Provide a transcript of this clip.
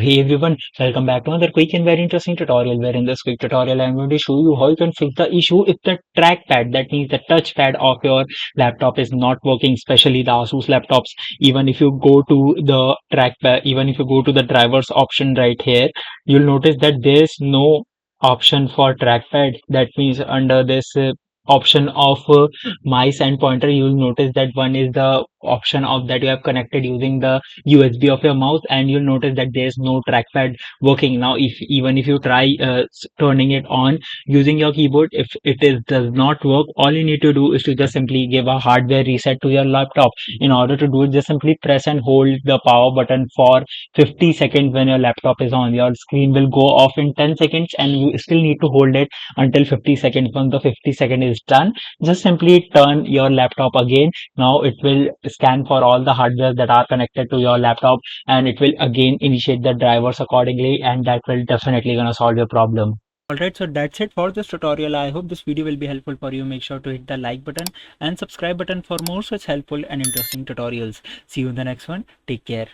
Hey everyone, welcome back to another quick and very interesting tutorial where in this quick tutorial I'm going to show you how you can fix the issue if the trackpad, that means the touchpad of your laptop is not working, especially the Asus laptops. Even if you go to the trackpad, even if you go to the drivers option right here, you'll notice that there's no option for trackpad. That means under this option of mice and pointer, you'll notice that one is the option of that you have connected using the USB of your mouse, and you'll notice that there's no trackpad working. Now if even if you try turning it on using your keyboard, if it is does not work, all you need to do is to just simply give a hardware reset to your laptop. In order to do it, just simply press and hold the power button for 50 seconds. When your laptop is on, your screen will go off in 10 seconds and you still need to hold it until 50 seconds. Once the 50 second is done, just simply turn your laptop again. Now it will scan for all the hardware that are connected to your laptop, and it will again initiate the drivers accordingly, and that will definitely gonna solve your problem. Alright, so that's it for this tutorial. I hope this video will be helpful for you. Make sure to hit the like button and subscribe button for more such helpful and interesting tutorials. See you in the next one. Take care.